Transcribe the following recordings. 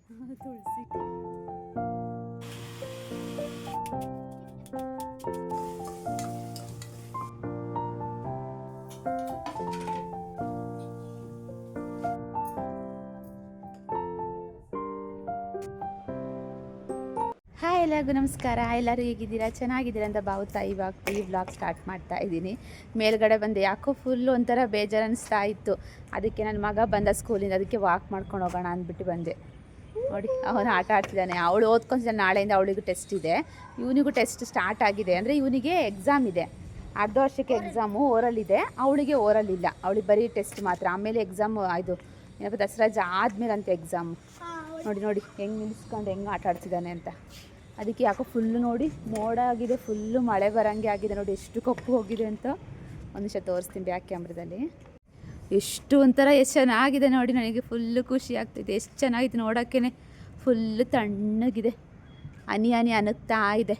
ತುಳಸಿ hi ಎಲ್ಲರಿಗೂ ನಮಸ್ಕಾರ. ಎಲ್ಲರೂ ಹೇಗಿದ್ದೀರಾ? ಚೆನ್ನಾಗಿದ್ದೀರಾ ಅಂತ ಭಾವಿಸ್ತಾ ಇವಾಗ ಈ ವ್ಲಾಗ್ ಸ್ಟಾರ್ಟ್ ಮಾಡ್ತಾ ಇದ್ದೀನಿ. ಮೇಲ್ಗಡೆ ಬಂದೆ, ಯಾಕೋ ಫುಲ್ ಒಂಥರ ಬೇಜಾರು ಅನಿಸ್ತಾ ಇತ್ತು. ಅದಕ್ಕೆ ನನ್ನ ಮಗ ಬಂದ ಸ್ಕೂಲಿಂದ, ಅದಕ್ಕೆ ವಾಕ್ ಮಾಡ್ಕೊಂಡು ಹೋಗೋಣ ಅಂದ್ಬಿಟ್ಟು ಬಂದೆ. ನೋಡಿ ಅವನು ಆಟ ಆಡ್ತಿದ್ದಾನೆ. ಅವಳು ಓದ್ಕೊಂತಿದ್ದಾನೆ. ನಾಳೆಯಿಂದ ಅವಳಿಗೂ ಟೆಸ್ಟ್ ಇದೆ, ಇವನಿಗೂ ಟೆಸ್ಟ್ ಸ್ಟಾರ್ಟ್ ಆಗಿದೆ. ಅಂದರೆ ಇವನಿಗೆ ಎಕ್ಸಾಮ್ ಇದೆ, ಅರ್ಧ ವರ್ಷಕ್ಕೆ ಎಕ್ಸಾಮು ಓರಲ್ ಇದೆ. ಅವಳಿಗೆ ಓರಲ್ ಇಲ್ಲ, ಅವಳಿಗೆ ಬರೀ ಟೆಸ್ಟ್ ಮಾತ್ರ. ಆಮೇಲೆ ಎಕ್ಸಾಮ್ ಇದು ಏನಪ್ಪ ದಸರಾ ಆದಮೇಲೆ ಅಂತ ಎಕ್ಸಾಮು. ನೋಡಿ ನೋಡಿ ಹೆಂಗೆ ನಿಲ್ಲಿಸ್ಕೊಂಡು ಹೆಂಗೆ ಆಟ ಆಡ್ತಿದ್ದಾನೆ ಅಂತ. ಅದಕ್ಕೆ ಯಾಕೋ ಫುಲ್ಲು ನೋಡಿ ಮೋಡ ಆಗಿದೆ, ಫುಲ್ಲು ಮಳೆ ಬರೋಂಗೆ ಆಗಿದೆ. ನೋಡಿ ಎಷ್ಟು ಕಪ್ಪು ಹೋಗಿದೆ ಅಂತ. ಒಂದು ನಿಮಿಷ ತೋರಿಸ್ತೀನಿ ಬ್ಯಾಕ್ ಕ್ಯಾಮ್ರದಲ್ಲಿ. ಎಷ್ಟು ಒಂಥರ ಎಷ್ಟು ಚೆನ್ನಾಗಿದೆ ನೋಡಿ. ನನಗೆ ಫುಲ್ಲು ಖುಷಿ ಆಗ್ತೈತೆ. ಎಷ್ಟು ಚೆನ್ನಾಗಿದೆ ನೋಡೋಕ್ಕೇ. ಫುಲ್ಲು ತಣ್ಣಗಿದೆ, ಹನಿ ಹನಿ ಅನುಗ್ತಾ ಇದೆ.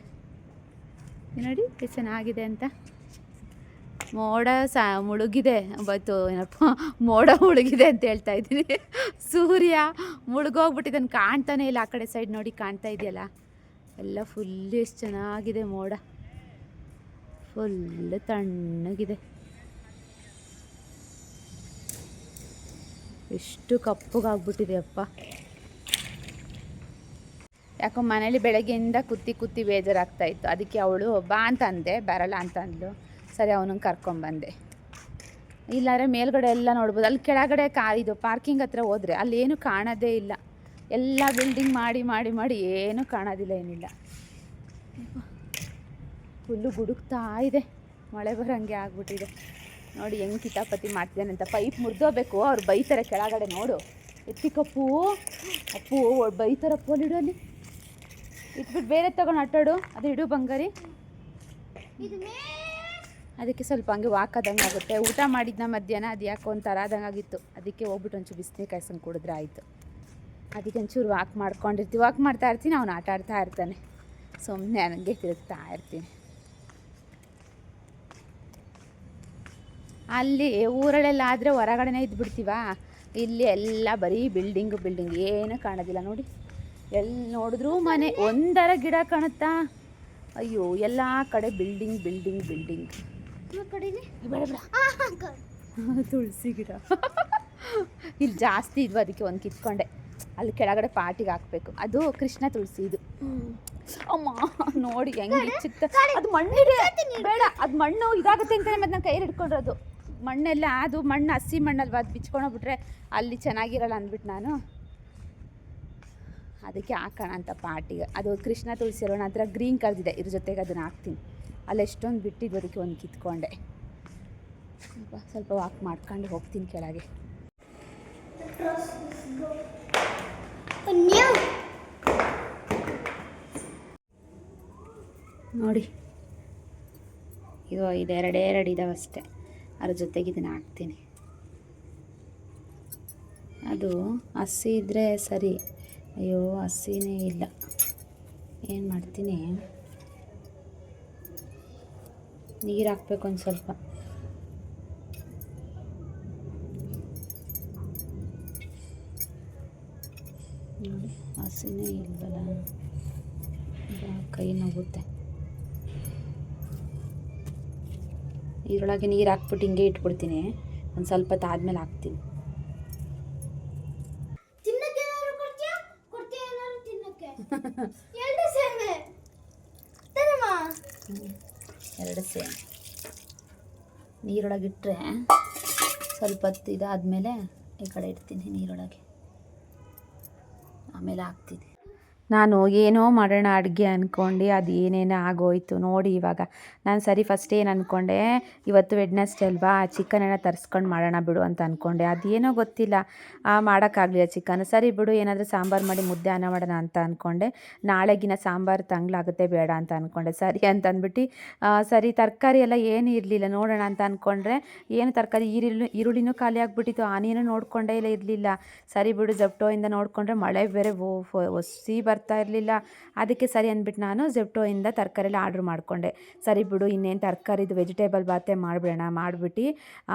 ನೋಡಿ ಎಷ್ಟು ಚೆನ್ನಾಗಿದೆ ಅಂತ. ಮೋಡ ಮುಳುಗಿದೆ, ಬತ್ತು ಏನಪ್ಪ ಮೋಡ ಮುಳುಗಿದೆ ಅಂತ ಹೇಳ್ತಾ ಇದ್ದೀನಿ. ಸೂರ್ಯ ಮುಳುಗೋಗ್ಬಿಟ್ಟಿದ್ದಾನೆ, ಕಾಣ್ತಾನೆ ಇಲ್ಲ. ಆ ಕಡೆ ಸೈಡ್ ನೋಡಿ ಕಾಣ್ತಾ ಇದೆಯಲ್ಲ, ಎಲ್ಲ ಫುಲ್ಲು ಎಷ್ಟು ಚೆನ್ನಾಗಿದೆ. ಮೋಡ ಫುಲ್ಲು ತಣ್ಣಗಿದೆ. ಎಷ್ಟು ಕಪ್ಪಗಾಗ್ಬಿಟ್ಟಿದೆ ಅಪ್ಪ. ಯಾಕೋ ಮನೇಲಿ ಬೆಳಗ್ಗೆಯಿಂದ ಕುತ್ತಿ ಬೇಜಾರಾಗ್ತಾಯಿತ್ತು. ಅದಕ್ಕೆ ಅವಳು ಬಾ ಅಂತ ಅಂದೆ, ಬರಲ್ಲ ಅಂತ ಅಂದ್ಲು. ಸರಿ ಅವನನ್ನು ಕರ್ಕೊಂಬಂದೆ. ಇಲ್ಲಾಂದರೆ ಮೇಲ್ಗಡೆ ಎಲ್ಲ ನೋಡ್ಬೋದು. ಅಲ್ಲಿ ಕೆಳಗಡೆ ಇದು ಪಾರ್ಕಿಂಗ್ ಹತ್ರ ಹೋದರೆ ಅಲ್ಲಿ ಏನು ಕಾಣೋದೇ ಇಲ್ಲ. ಎಲ್ಲ ಬಿಲ್ಡಿಂಗ್ ಮಾಡಿ ಏನೂ ಕಾಣೋದಿಲ್ಲ, ಏನಿಲ್ಲ. ಫುಲ್ಲು ಗುಡುಕ್ತಾ ಇದೆ, ಮಳೆ ಬರೋಂಗೆ ಆಗ್ಬಿಟ್ಟಿದೆ. ನೋಡಿ ಹೆಂಗೆ ಕಿತಾಪತಿ ಮಾಡ್ತಿದ್ದಾನೆ ಅಂತ. ಪೈಪ್ ಮುರಿದೋಗ್ಬೇಕು, ಅವ್ರು ಬೈತಾರೆ ಕೆಳಗಡೆ. ನೋಡು ಎತ್ತಿಕಪ್ಪು ಅಪ್ಪು ಬೈತಾರಪ್ಪು. ಅಲ್ಲಿ ಇಡು, ಅಲ್ಲಿ ಇಟ್ಬಿಟ್ಟು ಬೇರೆ ತಗೊಂಡು ಆಟಾಡು. ಅದು ಇಡು ಬಂಗಾರಿ. ಅದಕ್ಕೆ ಸ್ವಲ್ಪ ಹಂಗೆ ವಾಕಾದಂಗೆ ಆಗುತ್ತೆ. ಊಟ ಮಾಡಿದ್ನ ಮಧ್ಯಾಹ್ನ, ಅದು ಯಾಕೋ ಒಂಥರ ಆದಂಗೆ ಆಗಿತ್ತು. ಅದಕ್ಕೆ ಹೋಗ್ಬಿಟ್ಟು ಒಂಚೂರು ಬಿಸಿನೀರು ಕಾಯ್ಸ್ಕೊಂಡು ಕುಡಿದ್ರೆ ಆಯಿತು. ಅದಕ್ಕೆ ಒಂಚೂರು ವಾಕ್ ಮಾಡ್ಕೊಂಡಿರ್ತೀವಿ. ವಾಕ್ ಮಾಡ್ತಾ ಇರ್ತೀನಿ, ಅವನು ಆಟ ಆಡ್ತಾ ಇರ್ತಾನೆ. ಸುಮ್ಮನೆ ನನಗೆ ತಿರುಗ್ತಾ ಇರ್ತೀನಿ. ಅಲ್ಲಿ ಊರಲ್ಲೆಲ್ಲ ಆದರೆ ಹೊರಗಡೆನೇ ಇದ್ಬಿಡ್ತೀವ. ಇಲ್ಲಿ ಎಲ್ಲ ಬರೀ ಬಿಲ್ಡಿಂಗ್ ಏನೂ ಕಾಣೋದಿಲ್ಲ. ನೋಡಿ ಎಲ್ಲಿ ನೋಡಿದ್ರೂ ಮನೆ, ಒಂದರ ಗಿಡ ಕಾಣುತ್ತಾ? ಅಯ್ಯೋ ಎಲ್ಲ ಕಡೆ ಬಿಲ್ಡಿಂಗ್. ಬೇಡ ತುಳಸಿ ಗಿಡ ಇಲ್ಲಿ ಜಾಸ್ತಿ ಇದ್ವು, ಅದಕ್ಕೆ ಒಂದು ಕಿತ್ಕೊಂಡೆ. ಅಲ್ಲಿ ಕೆಳಗಡೆ ಪಾಟಿಗೆ ಹಾಕಬೇಕು. ಅದು ಕೃಷ್ಣ ತುಳಸಿ. ಇದು ಅಮ್ಮ ನೋಡಿ ಹೆಂಗೆ ಚಿಕ್ಕ. ಅದು ಮಣ್ಣಿದೆ, ಬೇಡ. ಅದು ಮಣ್ಣು ಇದಾಗುತ್ತೆ ಅಂತಲೇ ಮತ್ತು ನಾನು ಕೈಯಲ್ಲಿ ಹಿಡ್ಕೊಂಡಿರೋದು. ಮಣ್ಣೆಲ್ಲ ಅದು ಮಣ್ಣು ಹಸಿ ಮಣ್ಣಲ್ವ, ಅದು ಬಿಚ್ಕೊಂಡೋಗ್ಬಿಟ್ರೆ ಅಲ್ಲಿ ಚೆನ್ನಾಗಿರಲ್ಲ ಅಂದ್ಬಿಟ್ಟು ನಾನು ಅದಕ್ಕೆ ಹಾಕೋಣ ಅಂತ ಪಾಟಿಗೆ. ಅದು ಕೃಷ್ಣ ತುಳಸಿ ಅಲ್ವ, ನನ್ನ ಹತ್ರ ಗ್ರೀನ್ ಕಲರ್ದಿದೆ, ಇದ್ರ ಜೊತೆಗೆ ಅದನ್ನು ಹಾಕ್ತೀನಿ. ಅಲ್ಲಿ ಎಷ್ಟೊಂದು ಬಿಟ್ಟಿದ್ದು, ಅದಕ್ಕೆ ಒಂದು ಕಿತ್ಕೊಂಡೆ. ಸ್ವಲ್ಪ ವಾಕ್ ಮಾಡ್ಕೊಂಡು ಹೋಗ್ತೀನಿ ಕೆಳಗೆ. ನೋಡಿ ಇದು ಎರಡೇ ಇದಾವೆ ಅಷ್ಟೇ. ಅದ್ರ ಜೊತೆಗೆ ಇದನ್ನು ಹಾಕ್ತೀನಿ. ಅದು ಹಸಿ ಇದ್ದರೆ ಸರಿ. ಅಯ್ಯೋ ಹಸಿನೇ ಇಲ್ಲ. ಏನು ಮಾಡ್ತೀನಿ, ನೀರು ಹಾಕ್ಬೇಕು ಒಂದು ಸ್ವಲ್ಪ. ನೋಡಿ ಹಸಿನೇ ಇಲ್ವಲ್ಲ, ಕೈ ನೋಗುತ್ತೆ. ಇದರೊಳಗೆ ನೀರು ಹಾಕ್ಬಿಟ್ಟು ಹಿಂಗೆ ಇಟ್ಬಿಡ್ತೀನಿ. ಒಂದು ಸ್ವಲ್ಪ ಆದಮೇಲೆ ಹಾಕ್ತೀನಿ. ಎರಡು ಸೇಮ್ ನೀರೊಳಗಿಟ್ಟರೆ ಸ್ವಲ್ಪ ಹೊತ್ತು ಇದಾದಮೇಲೆ ಈ ಕಡೆ ಇಡ್ತೀನಿ ನೀರೊಳಗೆ, ಆಮೇಲೆ ಹಾಕ್ತೀನಿ. ನಾನು ಏನೋ ಮಾಡೋಣ ಅಡುಗೆ ಅಂದ್ಕೊಂಡು ಅದು ಏನೇನೋ ಆಗೋಯ್ತು ನೋಡಿ. ಇವಾಗ ನಾನು ಸರಿ ಫಸ್ಟ್ ಏನು ಅಂದ್ಕೊಂಡೆ, ಇವತ್ತು ವೆಡ್ನೆಸ್ಡೇ ಅಲ್ವಾ, ಚಿಕನನ್ನು ತರಿಸ್ಕೊಂಡು ಮಾಡೋಣ ಬಿಡು ಅಂತ ಅಂದ್ಕೊಂಡೆ. ಅದೇನೋ ಗೊತ್ತಿಲ್ಲ, ಮಾಡೋಕ್ಕಾಗಲಿಲ್ಲ ಚಿಕನ್. ಸರಿ ಬಿಡು, ಏನಾದರೂ ಸಾಂಬಾರು ಮಾಡಿ ಮುದ್ದೆ ಅನ್ನ ಮಾಡೋಣ ಅಂತ ಅಂದ್ಕೊಂಡೆ. ನಾಳೆಗಿನ ಸಾಂಬಾರು ತಂಗ್ಳಾಗುತ್ತೆ, ಬೇಡ ಅಂತ ಅಂದ್ಕೊಂಡೆ. ಸರಿ ಅಂತ ಅಂದ್ಬಿಟ್ಟು ಸರಿ ತರಕಾರಿ ಎಲ್ಲ ಏನು ಇರಲಿಲ್ಲ, ನೋಡೋಣ ಅಂತ ಅಂದ್ಕೊಂಡ್ರೆ ಏನು ತರಕಾರಿ ಈರುಳ್ಳಿನೂ ಖಾಲಿ ಆಗಿಬಿಟ್ಟಿತ್ತು. ಆನಿಯನು ನೋಡಿಕೊಂಡೇ ಇರಲಿಲ್ಲ. ಸರಿ ಬಿಡು ಜಪ್ಟೋಯಿಂದ ನೋಡಿಕೊಂಡ್ರೆ ಮಳೆ ಬೇರೆ ಒಸಿ ಬರ್ತಾ ಇರಲಿಲ್ಲ. ಅದಕ್ಕೆ ಸರಿ ಅಂದ್ಬಿಟ್ಟು ನಾನು ಜೆಪ್ಟೋಯಿಂದ ತರಕಾರಿ ಎಲ್ಲ ಆರ್ಡ್ರ್ ಮಾಡಿಕೊಂಡೆ. ಸರಿ ಬಿಡು ಇನ್ನೇನು ತರಕಾರಿದು ವೆಜಿಟೇಬಲ್ ಬಾತೇ ಮಾಡಿಬಿಡೋಣ, ಮಾಡಿಬಿಟ್ಟು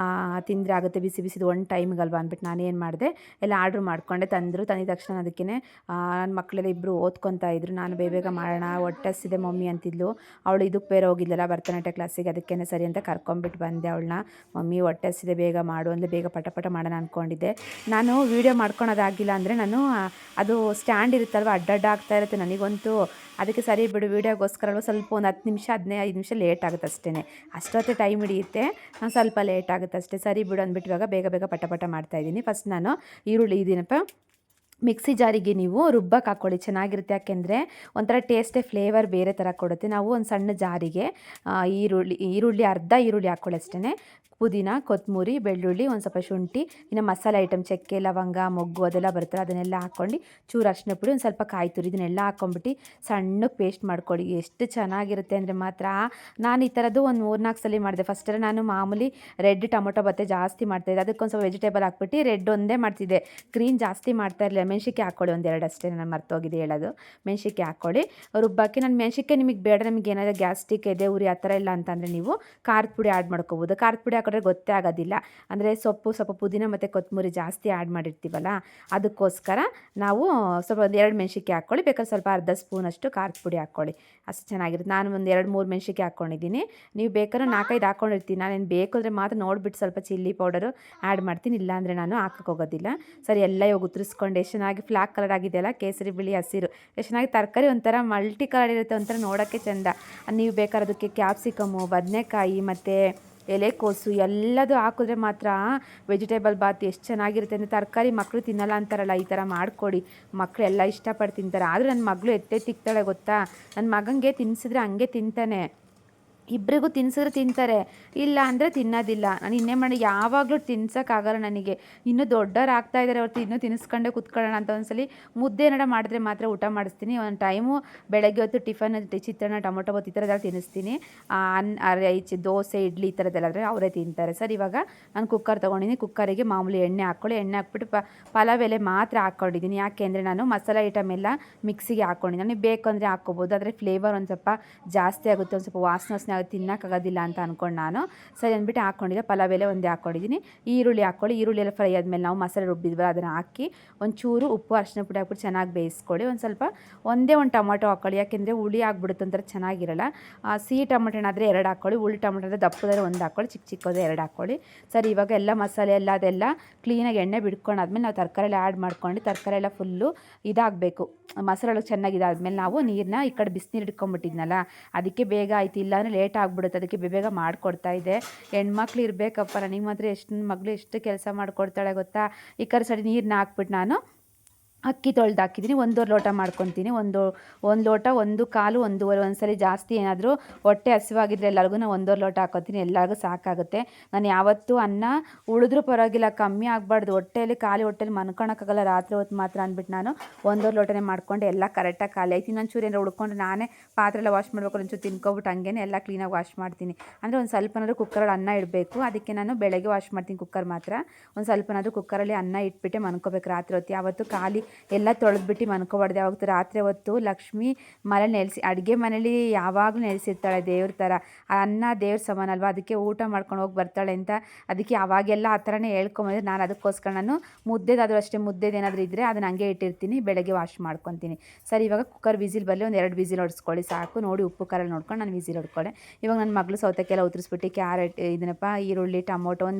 ತಿಂದರೆ ಆಗುತ್ತೆ, ಬಿಸಿ ಬಿಸಿದು ಒಂದು ಟೈಮಿಗಲ್ವ ಅಂದ್ಬಿಟ್ಟು ನಾನೇನು ಮಾಡಿದೆ ಎಲ್ಲ ಆರ್ಡ್ರ್ ಮಾಡಿಕೊಂಡೆ. ತಂದಿದ ತಕ್ಷಣ ಅದಕ್ಕೆ ನನ್ನ ಮಕ್ಕಳೆಲ್ಲ ಇಬ್ಬರು ಓದ್ಕೊತಾ ಇದ್ರು. ನಾನು ಬೇಗ ಮಾಡೋಣ ಹೊಟ್ಟೆ ಹಸಿದೆ ಮಮ್ಮಿ ಅಂತಿದ್ಲು. ಅವಳು ಇದಕ್ಕೆ ಬೇರೆ ಹೋಗಿದ್ಲಲ್ಲ ಭರತನಾಟ್ಯ ಕ್ಲಾಸಿಗೆ, ಅದಕ್ಕೇ ಸರಿ ಅಂತ ಕರ್ಕೊಂಬಿಟ್ಟು ಬಂದೆ ಅವಳನ್ನ. ಮಮ್ಮಿ ಹೊಟ್ಟೆ ಹಸಿದೆ ಬೇಗ ಮಾಡು ಅಂದರೆ ಬೇಗ ಪಟ ಮಾಡೋಣ ಅಂದ್ಕೊಂಡಿದ್ದೆ. ನಾನು ವೀಡಿಯೋ ಮಾಡ್ಕೊಳೋದಾಗಿಲ್ಲ ಅಂದರೆ ನಾನು ಅದು ಸ್ಟ್ಯಾಂಡ್ ಇರುತ್ತಲ್ವ ಅಡ್ಡಡ್ಡ ಆಗ್ತಾ ಇರುತ್ತೆ ನನಗಂತೂ. ಅದಕ್ಕೆ ಸರಿ ಬಿಡು ವೀಡಿಯೋಗೋಸ್ಕರ ಸ್ವಲ್ಪ ಒಂದು 10 ನಿಮಿಷ 15 ನಿಮಿಷ ಲೇಟ್ ಆಗುತ್ತೆ ಅಷ್ಟೇ, ಅಷ್ಟೊತ್ತೇ ಟೈಮ್ ಹಿಡಿಯುತ್ತೆ, ಸ್ವಲ್ಪ ಲೇಟ್ ಆಗುತ್ತೆ ಅಷ್ಟೇ. ಸರಿ ಬಿಡು ಅಂದ್ಬಿಟ್ಟು ಇವಾಗ ಬೇಗ ಪಟ ಮಾಡ್ತಾಯಿದ್ದೀನಿ. ಫಸ್ಟ್ ನಾನು ಈರುಳ್ಳಿ ಇದೀನಪ್ಪ ಮಿಕ್ಸಿ ಜಾರಿಗೆ ನೀವು ರುಬ್ಬಕ್ಕೆ ಹಾಕ್ಕೊಳ್ಳಿ, ಚೆನ್ನಾಗಿರುತ್ತೆ. ಯಾಕೆಂದರೆ ಒಂಥರ ಟೇಸ್ಟೇ ಫ್ಲೇವರ್ ಬೇರೆ ಥರ ಕೊಡುತ್ತೆ. ನಾವು ಒಂದು ಸಣ್ಣ ಜಾರಿಗೆ ಈರುಳ್ಳಿ ಅರ್ಧ ಈರುಳ್ಳಿ ಹಾಕ್ಕೊಳ್ಳಿ ಅಷ್ಟೇ. ಪುದೀನ, ಕೊತ್ತಂಬರಿ, ಬೆಳ್ಳುಳ್ಳಿ, ಒಂದು ಸ್ವಲ್ಪ ಶುಂಠಿ, ಇನ್ನು ಮಸಾಲೆ ಐಟಮ್ ಚಕ್ಕೆ, ಲವಂಗ, ಮೊಗ್ಗು ಅದೆಲ್ಲ ಬರ್ತಲ್ಲ ಅದನ್ನೆಲ್ಲ ಹಾಕ್ಕೊಂಡು ಚೂರು ಅರಿಶಿನ ಪುಡಿ, ಒಂದು ಸ್ವಲ್ಪ ಕಾಯಿ ತುರಿ ಇದನ್ನೆಲ್ಲ ಹಾಕ್ಕೊಂಬಿಟ್ಟು ಸಣ್ಣಕ್ಕೆ ಪೇಸ್ಟ್ ಮಾಡ್ಕೊಳ್ಳಿ. ಎಷ್ಟು ಚೆನ್ನಾಗಿರುತ್ತೆ ಅಂದರೆ ಮಾತ್ರ. ನಾನು ಈ ಥರದ್ದು ಒಂದು 3-4 ಸಲ ಮಾಡಿದೆ. ಫಸ್ಟಲ್ಲಿ ನಾನು ಮಾಮೂಲಿ ರೆಡ್ ಟೊಮೊಟೊ ಬತ್ತೆ ಜಾಸ್ತಿ ಮಾಡ್ತಾಯಿದ್ದೆ, ಅದಕ್ಕೊಂದು ಸ್ವಲ್ಪ ವೆಜಿಟೇಬಲ್ ಹಾಕ್ಬಿಟ್ಟು ರೆಡ್ ಒಂದೇ ಮಾಡ್ತಿದ್ದೆ, ಗ್ರೀನ್ ಜಾಸ್ತಿ ಮಾಡ್ತಾ ಇರಲಿಲ್ಲ. ಮೆಣಸಿನ್ಕಾಯಿ ಹಾಕ್ಕೊಳ್ಳಿ ಒಂದೆರಡು ಅಷ್ಟೇ, ನಾನು ಮರ್ತೋಗಿದೆ ಹೇಳೋದು. ಮೆಣಸಿನ್ಕಾಯಿ ಹಾಕ್ಕೊಳ್ಳಿ ರುಬ್ಬಾಕಿ. ನಾನು ಮೆಣಸಿನ್ಕಾಯಿ ನಿಮಗೆ ಬೇಡ, ನಮಗೆ ಏನಾದರೂ ಗ್ಯಾಸ್ಟ್ರಿಕ್ ಎದೆ ಉರಿ ಆ ಥರ ಇಲ್ಲ ಅಂತಂದರೆ ನೀವು ಖಾರದ ಪುಡಿ ಆ್ಯಡ್ ಮಾಡ್ಕೋಬೋದು. ಖಾರದ ಪುಡಿ ಹಾಕಿದ್ರೆ ಗೊತ್ತೇ ಆಗೋದಿಲ್ಲ, ಅಂದರೆ ಸ್ವಲ್ಪ ಪುದೀನ ಮತ್ತು ಕೊತ್ತಂಬರಿ ಜಾಸ್ತಿ ಆ್ಯಡ್ ಮಾಡಿರ್ತೀವಲ್ಲ, ಅದಕ್ಕೋಸ್ಕರ ನಾವು ಸ್ವಲ್ಪ ಒಂದು 2 ಮೆಣಸಿನ್ಕಾಯಿ ಹಾಕ್ಕೊಳ್ಳಿ. ಬೇಕಾದ್ರೆ ಸ್ವಲ್ಪ ಅರ್ಧ ಸ್ಪೂನಷ್ಟು ಖಾರದ ಪುಡಿ ಹಾಕ್ಕೊಳ್ಳಿ, ಅಷ್ಟು ಚೆನ್ನಾಗಿರುತ್ತೆ. ನಾನು ಒಂದು 2-3 ಮೆಣಸಿನ್ಕಾಯಿ ಹಾಕ್ಕೊಂಡಿದ್ದೀನಿ, ನೀವು ಬೇಕಾದ್ರೆ 4-5 ಹಾಕ್ಕೊಂಡಿರ್ತೀನಿ. ನಾನೇನು ಬೇಕು ಅಂದರೆ ಮಾತ್ರ ನೋಡಿಬಿಟ್ಟು ಸ್ವಲ್ಪ ಚಿಲ್ಲಿ ಪೌಡರು ಆ್ಯಡ್ ಮಾಡ್ತೀನಿ, ಇಲ್ಲಾಂದರೆ ನಾನು ಹಾಕೋಕ್ಕೋಗೋದಿಲ್ಲ. ಸರಿ ಎಲ್ಲ ಇವಾಗ ಉತ್ತರಿಸ್ಕೊಂಡು ಎಷ್ಟು ಚೆನ್ನಾಗಿ ಫ್ಲಾಕ್ ಕಲರ್ ಆಗಿದೆಯಲ್ಲ, ಕೇಸರಿ ಬಿಳಿ ಹಸಿರು, ಎಷ್ಟು ಚೆನ್ನಾಗಿ ತರಕಾರಿ ಒಂಥರ ಮಲ್ಟಿ ಕಲರ್ ಇರುತ್ತೆ, ಒಂಥರ ನೋಡೋಕ್ಕೆ ಚೆಂದ. ನೀವು ಬೇಕಾದ್ರೆ ಅದಕ್ಕೆ ಕ್ಯಾಪ್ಸಿಕಮ್ಮು, ಬದನೆಕಾಯಿ ಮತ್ತು ಎಲೆಕೋಸು ಎಲ್ಲದೂ ಹಾಕಿದ್ರೆ ಮಾತ್ರ ವೆಜಿಟೇಬಲ್ ಬಾತ್ ಎಷ್ಟು ಚೆನ್ನಾಗಿರುತ್ತೆ ಅಂದರೆ. ತರಕಾರಿ ಮಕ್ಕಳು ತಿನ್ನಲ್ಲ ಅಂತಾರಲ್ಲ, ಈ ಥರ ಮಾಡಿಕೊಡಿ, ಮಕ್ಕಳು ಎಲ್ಲ ಇಷ್ಟಪಟ್ಟು ತಿಂತಾರೆ. ಆದರೆ ನನ್ನ ಮಗಳು ತಿಕ್ತಾಳೆ ಗೊತ್ತಾ, ನನ್ನ ಮಗನಿಗೆ ತಿನ್ನಿಸಿದ್ರೆ ಹಂಗೆ ತಿಂತಾನೆ, ಇಬ್ಬರಿಗೂ ತಿನ್ಸಿದ್ರೆ ತಿಂತಾರೆ, ಇಲ್ಲ ಅಂದರೆ ತಿನ್ನೋದಿಲ್ಲ. ನಾನು ಇನ್ನೇ ಮಾಡಿ ಯಾವಾಗಲೂ ತಿನ್ಸೋಕ್ಕಾಗಲ್ಲ ನನಗೆ. ಇನ್ನೂ ದೊಡ್ಡವ್ರು ಆಗ್ತಾಯಿದ್ದಾರೆ ಹೊರತು ಇನ್ನೂ ತಿನ್ನಿಸ್ಕೊಂಡೇ ಕೂತ್ಕೊಳ್ಳೋಣ ಅಂತ ಒಂದ್ಸಲಿ ಮುದ್ದೆ ಏನಾರ ಮಾಡಿದ್ರೆ ಮಾತ್ರ ಊಟ ಮಾಡಿಸ್ತೀನಿ. ಒಂದು ಟೈಮು ಬೆಳಗ್ಗೆ ಹೊತ್ತು ಟಿಫನ್ ಚಿತ್ರಾನ್ನ, ಟೊಮೊಟೊ ಬಾತ್ ಈ ಥರದ್ದೆಲ್ಲ ತಿನ್ನಿಸ್ತೀನಿ. ದೋಸೆ, ಇಡ್ಲಿ ಈ ಥರದ್ದೆಲ್ಲಾದರೆ ಅವರೇ ತಿಂತಾರೆ. ಸರ್ ಇವಾಗ ನಾನು ಕುಕ್ಕರ್ ತೊಗೊಂಡಿದ್ದೀನಿ, ಕುಕ್ಕರಿಗೆ ಮಾಮೂಲಿ ಎಣ್ಣೆ ಹಾಕ್ಕೊಳ್ಳಿ. ಎಣ್ಣೆ ಹಾಕ್ಬಿಟ್ಟು ಪಲಾವ್ ಎಲೆ ಮಾತ್ರ ಹಾಕ್ಕೊಂಡಿದ್ದೀನಿ. ಯಾಕೆ ಅಂದರೆ ನಾನು ಮಸಾಲೆ ಐಟಮ್ ಎಲ್ಲ ಮಿಕ್ಸಿಗೆ ಹಾಕ್ಕೊಂಡಿದ್ದೀನಿ. ನನಗೆ ಬೇಕು ಅಂದರೆ ಹಾಕ್ಕೋಬೋದು, ಆದರೆ ಫ್ಲೇವರ್ ಒಂದು ಸ್ವಲ್ಪ ಜಾಸ್ತಿ ಆಗುತ್ತೆ, ಒಂದು ಸ್ವಲ್ಪ ವಾಸನೆ ತಿನ್ನೋಕ್ಕಾಗೋದಿಲ್ಲ ಅಂತ ಅಂದ್ಕೊಂಡು ನಾನು ಸರಿ ಅಂದ್ಬಿಟ್ಟು ಹಾಕ್ಕೊಂಡಿದ್ದೆ. ಪಲಾವ್ ಎಲೆ ಒಂದೇ ಹಾಕ್ಕೊಂಡಿದ್ದೀನಿ. ಈರುಳ್ಳಿ ಹಾಕ್ಕೊಳ್ಳಿ. ಈರುಳ್ಳಿ ಎಲ್ಲ ಫ್ರೈ ಆದಮೇಲೆ ನಾವು ಮಸಾಲೆ ರುಬ್ಬಿದ್ವಲ್ಲ ಅದನ್ನು ಹಾಕಿ ಒಂಚೂರು ಉಪ್ಪು ಅರಿಶಿನ ಪುಡಿ ಹಾಕ್ಬಿಟ್ಟು ಚೆನ್ನಾಗಿ ಬೇಯಿಸ್ಕೊಳ್ಳಿ. ಒಂದೇ ಒಂದು ಟೊಮೊಟೊ ಹಾಕ್ಕೊಳ್ಳಿ, ಯಾಕೆಂದರೆ ಹುಳಿ ಆಗ್ಬಿಡುತ್ತೆ, ಒಂಥರ ಚೆನ್ನಾಗಿರಲ್ಲ. ಸಿಹಿ ಟೊಮೊಟೊನಾದರೆ 2 ಹಾಕ್ಕೊಳ್ಳಿ, ಹುಳಿ ಟೊಮೊಟೊ ದಪ್ಪದಾದ್ರೆ 1 ಹಾಕ್ಕೊಳ್ಳಿ, ಚಿಕ್ಕದು 2 ಹಾಕ್ಕೊಳ್ಳಿ. ಸರಿ ಇವಾಗ ಎಲ್ಲ ಮಸಾಲೆ ಎಲ್ಲ ಅದೆಲ್ಲ ಕ್ಲೀನಾಗಿ ಎಣ್ಣೆ ಬಿಡ್ಕೊಂಡಾದ್ಮೇಲೆ ನಾವು ತರಕಾರಿ ಎಲ್ಲ ಆ್ಯಡ್ ಮಾಡ್ಕೊಂಡು ತರಕಾರಿ ಎಲ್ಲ ಫುಲ್ಲು ಇದಾಗಬೇಕು, ಮಸಾಲೆ ಒಳಗೆ ಚೆನ್ನಾಗಿ ಇದಾದ್ಮೇಲೆ ನಾವು ನೀರನ್ನ ಈ ಕಡೆ ಬಿಸಿನೀರು ಇಟ್ಕೊಂಡ್ಬಿಟ್ಟಿದ್ನಲ್ಲ ಅದಕ್ಕೆ ಬೇಗ ಆಯ್ತು, ಇಲ್ಲಾಂದರೆ ಲೇಟ್ ಆಗ್ಬಿಡುತ್ತೆ. ಅದಕ್ಕೆ ಬೇಗ ಮಾಡಿಕೊಡ್ತಾ ಇದ್ದೆ. ಹೆಣ್ಮಕ್ಳು ಇರಬೇಕಪ್ಪ, ನನಗೆ ಮಾತ್ರ ಎಷ್ಟು ಕೆಲಸ ಮಾಡಿಕೊಡ್ತಾಳೆ ಗೊತ್ತಾ. ಈ ಕಡೆ ಸರಿ ನೀರನ್ನ ಹಾಕ್ಬಿಟ್ಟು ನಾನು ಅಕ್ಕಿ ತೊಳೆದು ಹಾಕಿದ್ದೀನಿ. 1 ಲೋಟ ಮಾಡ್ಕೊತೀನಿ. ಒಂದು ಲೋಟ, 1 ಕಾಲು, 1 ಒಂದ್ಸರಿ ಜಾಸ್ತಿ ಏನಾದರೂ ಹೊಟ್ಟೆ ಹಸಿವಾಗಿದ್ರೆ ಎಲ್ಲರಿಗೂ ನಾನು 1 ಲೋಟ ಹಾಕೋತೀನಿ, ಎಲ್ಲರಿಗೂ ಸಾಕಾಗುತ್ತೆ. ನಾನು ಯಾವತ್ತೂ ಅನ್ನ ಉಳಿದ್ರೂ ಪರವಾಗಿಲ್ಲ, ಕಮ್ಮಿ ಆಗಬಾರ್ದು, ಖಾಲಿ ಹೊಟ್ಟೆಲಿ ಮನ್ಕೊಳಕ್ಕಾಗಲ್ಲ ರಾತ್ರಿ ಹೊತ್ತು ಮಾತ್ರ ಅಂದ್ಬಿಟ್ಟು ನಾನು 1 ಲೋಟನೇ ಮಾಡ್ಕೊಂಡು ಎಲ್ಲ ಕರೆಕ್ಟಾಗಿ ಖಾಲಿ ಆಯ್ತು. ಇನ್ನೊಂಚೂರು ಏನಾರು ಉಳ್ಕೊಂಡ್ರೆ ನಾನೇ ಪಾತ್ರೆ ಎಲ್ಲ ವಾಶ್ ಮಾಡ್ಬೇಕು, ಒಂಚೂರು ತಿನ್ಕೊಬಿಟ್ಟು ಹಂಗೇ ಎಲ್ಲ ಕ್ಲೀನಾಗಿ ವಾಶ್ ಮಾಡ್ತೀನಿ. ಅಂದರೆ ಒಂದು ಸ್ವಲ್ಪನಾದ್ರೂ ಕುಕ್ಕರಲ್ಲಿ ಅನ್ನ ಇಡಬೇಕು, ಅದಕ್ಕೆ ನಾನು ಬೆಳಗ್ಗೆ ವಾಶ್ ಮಾಡ್ತೀನಿ ಕುಕ್ಕರ್ ಮಾತ್ರ. ಒಂದು ಸ್ವಲ್ಪನಾದ್ರೂ ಕುಕ್ಕರಲ್ಲಿ ಅನ್ನ ಇಟ್ಬಿಟ್ಟೆ ಮನ್ಕೋಬೇಕು ರಾತ್ರಿ ಹೊತ್ತು. ಯಾವತ್ತು ಖಾಲಿ ಎಲ್ಲ ತೊಳೆದ್ಬಿಟ್ಟು ಮನ್ಕೋಬಾರ್ದು. ಯಾವತ್ತು ರಾತ್ರಿ ಹೊತ್ತು ಲಕ್ಷ್ಮಿ ಮನೇಲಿ ಅಡುಗೆ ಮನೇಲಿ ಯಾವಾಗಲೂ ನೆಲೆಸಿರ್ತಾಳೆ ದೇವ್ರ ಥರ. ಅನ್ನ ದೇವ್ರ ಸಮಾನ ಅಲ್ವಾ, ಅದಕ್ಕೆ ಊಟ ಮಾಡ್ಕೊಂಡು ಹೋಗಿ ಬರ್ತಾಳೆ ಅಂತ ಅದಕ್ಕೆ ಅವಾಗೆಲ್ಲ ಆ ಥರನೇ ಹೇಳ್ಕೊಂಬಂದ್ರೆ ನಾನು ಅದಕ್ಕೋಸ್ಕರ ನಾನು ಮುದ್ದೆದಾದರೂ ಅಷ್ಟೇ, ಮುದ್ದೆದೇನಾದರೂ ಇದ್ದರೆ ಅದನ್ನು ಹಂಗೆ ಇಟ್ಟಿರ್ತೀನಿ, ಬೆಳಗ್ಗೆ ವಾಶ್ ಮಾಡ್ಕೊತೀನಿ. ಸರಿ ಇವಾಗ ಕುಕ್ಕರ್ ವಿಸಿಲ್ ಬರಲಿ, ಒಂದು 2 ವಿಸಿಲ್ ಹೊಡ್ಸ್ಕೊಳ್ಳಿ ಸಾಕು. ನೋಡಿ ಉಪ್ಪು ಖಾರ ನೋಡ್ಕೊಂಡು ನಾನು ವಿಸಿಲ್ ಹೊಡ್ಕೊಳ್ಳೆ. ಇವಾಗ ನನ್ನ ಮಗಳು ಸೌತೆಕಾಯಿ ಉತ್ತರಿಸ್ಬಿಟ್ಟು ಕ್ಯಾರೆಟ್ ಈರುಳ್ಳಿ ಟೊಮೊಟೊ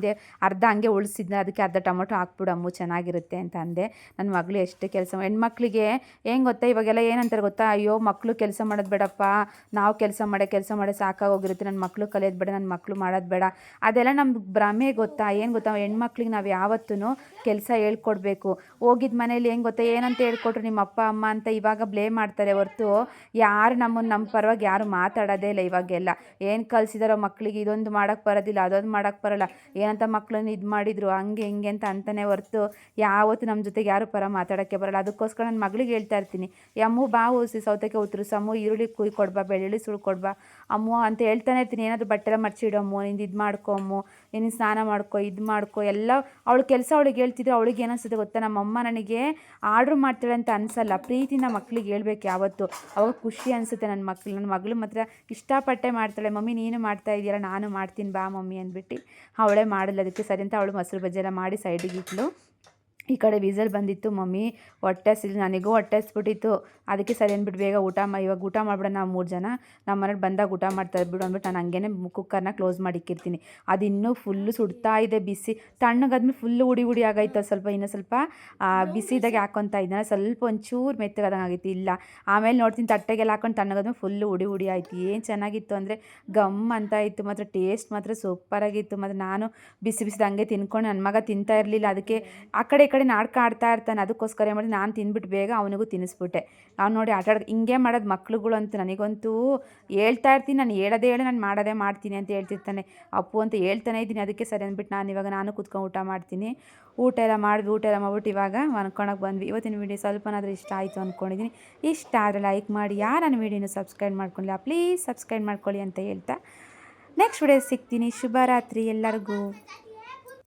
ಅರ್ಧ ಹಂಗೆ ಉಳಿಸಿದ್ನ, ಅದಕ್ಕೆ ಅರ್ಧ ಟೊಮೊಟೊ ಹಾಕ್ಬಿಡು ಅಮ್ಮು ಚೆನ್ನಾಗಿರುತ್ತೆ ಅಂತ ಅಂದೆ. ನನ್ನ ಮಗಳು ಎಷ್ಟು ಕೆಲಸ, ಹೆಣ್ಮಕ್ಳಿಗೆ ಹೆಂಗೆ ಗೊತ್ತಾ, ಇವಾಗೆಲ್ಲ ಏನಂತಾರೆ ಗೊತ್ತಾ, ಅಯ್ಯೋ ಮಕ್ಕಳು ಕೆಲಸ ಮಾಡೋದು ಬೇಡಪ್ಪ, ನಾವು ಕೆಲಸ ಮಾಡೇ ಸಾಕಾಗೋಗಿರುತ್ತೆ, ನನ್ನ ಮಕ್ಕಳು ಕಲಿಯೋದು ಬೇಡ, ನನ್ನ ಮಕ್ಕಳು ಮಾಡೋದು ಬೇಡ, ಅದೆಲ್ಲ ನಮ್ಗೆ ಭ್ರಮೆ ಗೊತ್ತಾ. ಏನು ಗೊತ್ತಾ, ಹೆಣ್ಮಕ್ಳಿಗೆ ನಾವು ಯಾವತ್ತೂ ಕೆಲಸ ಹೇಳ್ಕೊಡ್ಬೇಕು. ಹೋಗಿದ್ದ ಮನೇಲಿ ಹೆಂಗೆ ಗೊತ್ತಾ, ಏನಂತ ಹೇಳ್ಕೊಟ್ರು ನಿಮ್ಮ ಅಪ್ಪ ಅಮ್ಮ ಅಂತ ಇವಾಗ ಬ್ಲೇಮ್ ಮಾಡ್ತಾರೆ ಹೊರತು ಯಾರು ನಮ್ಮ ಪರವಾಗಿ ಯಾರು ಮಾತಾಡೋದೇ ಇಲ್ಲ. ಇವಾಗೆಲ್ಲ ಏನು ಕಲಿಸಿದಾರೋ ಮಕ್ಕಳಿಗೆ, ಇದೊಂದು ಮಾಡೋಕ್ಕೆ ಬರೋದಿಲ್ಲ, ಅದೊಂದು ಮಾಡೋಕ್ಕೆ ಬರೋಲ್ಲ, ಏನಂತ ಮಕ್ಕಳನ್ನ ಇದು ಮಾಡಿದ್ರು ಹಂಗೆ ಹಿಂಗೆ ಅಂತಾನೆ ಹೊರತು ಯಾವತ್ತು ನಮ್ಮ ಜೊತೆಗೆ ಯಾರು ಪರ ಮಾತಾಡೋಕ್ಕೆ ಮಾಡೋಕ್ಕೆ ಬರೋಲ್ಲ. ಅದಕ್ಕೋಸ್ಕರ ನನ್ನ ಮಗಳಿಗೆ ಹೇಳ್ತಾ ಇರ್ತೀನಿ, ಅಮ್ಮು ಬಾ ಸೌತೆಕಾಯಿ ಉತ್ತರಿಸು, ಅಮ್ಮು ಈರುಳ್ಳಿ ಕೊಡ್ಬಾ, ಬೆಳ್ಳುಳ್ಳಿ ಸುಳು ಕೊಡ್ಬಾ ಅಮ್ಮು ಅಂತ ಹೇಳ್ತಾನೆ ಇರ್ತೀನಿ. ಏನಾದರೂ ಬಟ್ಟೆಲ್ಲ ಮರ್ಚಿಡಮ್ಮು, ನಿಂದು ಇದು ಮಾಡ್ಕೊ ಅಮ್ಮು, ನೀನು ಸ್ನಾನ ಮಾಡ್ಕೊ, ಇದು ಮಾಡ್ಕೊ ಎಲ್ಲ ಅವಳು ಕೆಲಸ ಅವಳಿಗೆ ಹೇಳ್ತಿದ್ರೆ ಅವಳಿಗೆ ಏನಿಸುತ್ತೆ ಗೊತ್ತಾ, ನಮ್ಮಮ್ಮ ನನಗೆ ಆರ್ಡ್ರ್ ಮಾಡ್ತಾಳೆ ಅಂತ ಅನಿಸಲ್ಲ, ಪ್ರೀತಿನ ಮಕ್ಳಿಗೆ ಹೇಳ್ಬೇಕು ಯಾವತ್ತು, ಅವಾಗ ಖುಷಿ ಅನಿಸುತ್ತೆ. ನನ್ನ ಮಗಳು ಮಾತ್ರ ಇಷ್ಟಪಟ್ಟೆ ಮಾಡ್ತಾಳೆ, ಮಮ್ಮಿ ನೀನು ಮಾಡ್ತಾ ಇದೆಯಲ್ಲ ನಾನು ಮಾಡ್ತೀನಿ ಬಾ ಮಮ್ಮಿ ಅಂದ್ಬಿಟ್ಟು ಅವಳೇ ಮಾಡಲ್ಲ. ಅದಕ್ಕೆ ಸರಿ ಅಂತ ಅವಳು ಮೊಸರು ಬಜ್ಜಿ ಎಲ್ಲ ಮಾಡಿ ಸೈಡಿಗೆ ಇಟ್ಲು. ಈ ಕಡೆ ವಿಸಲ್ ಬಂದಿತ್ತು, ಮಮ್ಮಿ ಹೊಟ್ಟೆ ಹಸಿದು, ನನಗೂ ಹೊಟ್ಟೆ ಹಸ್ಬಿಟ್ಟಿತ್ತು. ಅದಕ್ಕೆ ಸರಿ ಅಂದ್ಬಿಟ್ಟು ಬೇಗ ಇವಾಗ ಊಟ ಮಾಡ್ಬಿಡೋಣ, ನಾವು 3 ಜನ ನಮ್ಮ ಮನೇಲಿ ಬಂದಾಗ ಊಟ ಮಾಡ್ತಾ ಇದ್ಬಿಡು ಅಂದ್ಬಿಟ್ಟು ನಾನು ಹಂಗೇನೆ ಕುಕ್ಕರ್ನ ಕ್ಲೋಸ್ ಮಾಡಿಕ್ಕಿರ್ತೀನಿ. ಅದು ಇನ್ನೂ ಫುಲ್ಲು ಸುಡ್ತಾ ಇದೆ ಬಿಸಿ, ತಣ್ಣಗಾದ್ಮೇಲೆ ಫುಲ್ಲು ಉಡಿ ಆಗೈತೆ. ಇನ್ನೂ ಸ್ವಲ್ಪ ಬಿಸಿ ಇದ್ದಾಗೆ ಹಾಕ್ಕೊತಾ ಇದ್ದಾನೆ, ಸ್ವಲ್ಪ ಒಂಚೂರು ಮೆತ್ತಗಾದಂಗೆ ಆಗೈತಿ. ಇಲ್ಲ ಆಮೇಲೆ ನೋಡ್ತೀನಿ ತಟ್ಟೆಗೆಲ್ಲ ಹಾಕೊಂಡು ತಣ್ಣಗಾದ್ಮೇಲೆ ಫುಲ್ಲು ಉಡಿ ಆಯಿತು. ಏನು ಚೆನ್ನಾಗಿತ್ತು ಅಂದರೆ ಗಮ್ ಅಂತ ಇತ್ತು, ಮಾತ್ರ ಟೇಸ್ಟ್ ಮಾತ್ರ ಸೂಪರಾಗಿತ್ತು. ಮತ್ತು ನಾನು ಬಿಸಿದು ಹಂಗೆ ತಿನ್ಕೊಂಡು, ನನ್ನ ಮಗ ತಿಂತಾ ಇರಲಿಲ್ಲ, ಅದಕ್ಕೆ ಆ ಕಡೆ ಈ ಕಡೆ ನಾಟಕ ಆಡ್ತಾ ಇರ್ತಾನೆ. ಅದಕ್ಕೋಸ್ಕರ ಏನು ಮಾಡಿ ನಾನು ತಿಂದ್ಬಿಟ್ಟು ಬೇಗ ಅವನಿಗೂ ತಿನ್ನಿಸ್ಬಿಟ್ಟೆ. ಅವ್ನು ನೋಡಿ ಹಿಂಗೆ ಮಾಡೋದು ಮಕ್ಳುಗಳು ಅಂತ ನನಗಂತೂ ಹೇಳ್ತಾ ಇರ್ತೀನಿ. ನಾನು ಹೇಳೋದೇ ನಾನು ಮಾಡೋದೇ ಮಾಡ್ತೀನಿ ಅಂತ ಹೇಳ್ತಿರ್ತಾನೆ ಅಪ್ಪು ಅಂತ ಹೇಳ್ತಾನೆ ಇದ್ದೀನಿ. ಅದಕ್ಕೆ ಸರಿ ಅಂದ್ಬಿಟ್ಟು ನಾನು ಕೂತ್ಕೊಂಡು ಊಟ ಮಾಡ್ತೀನಿ. ಊಟ ಎಲ್ಲ ಮಾಡ್ಬಿಟ್ಟು ಇವಾಗ ಮನ್ಕೊಳಕ್ಕೆ ಬಂದ್ವಿ. ಇವತ್ತಿನ ವೀಡಿಯೋ ಸ್ವಲ್ಪನಾದರೂ ಇಷ್ಟ ಆಯಿತು ಅಂದ್ಕೊಂಡಿದ್ದೀನಿ. ಇಷ್ಟ ಆದರೆ ಲೈಕ್ ಮಾಡಿ, ಯಾರು ನನ್ನ ವೀಡಿಯೋನ ಸಬ್ಸ್ಕ್ರೈಬ್ ಮಾಡ್ಕೊಳ್ಳಿ ಪ್ಲೀಸ್ ಸಬ್ಸ್ಕ್ರೈಬ್ ಮಾಡ್ಕೊಳ್ಳಿ ಅಂತ ಹೇಳ್ತಾ ನೆಕ್ಸ್ಟ್ ವೀಡಿಯೋ ಸಿಗ್ತೀನಿ. ಶುಭರಾತ್ರಿ ಎಲ್ಲರಿಗೂ.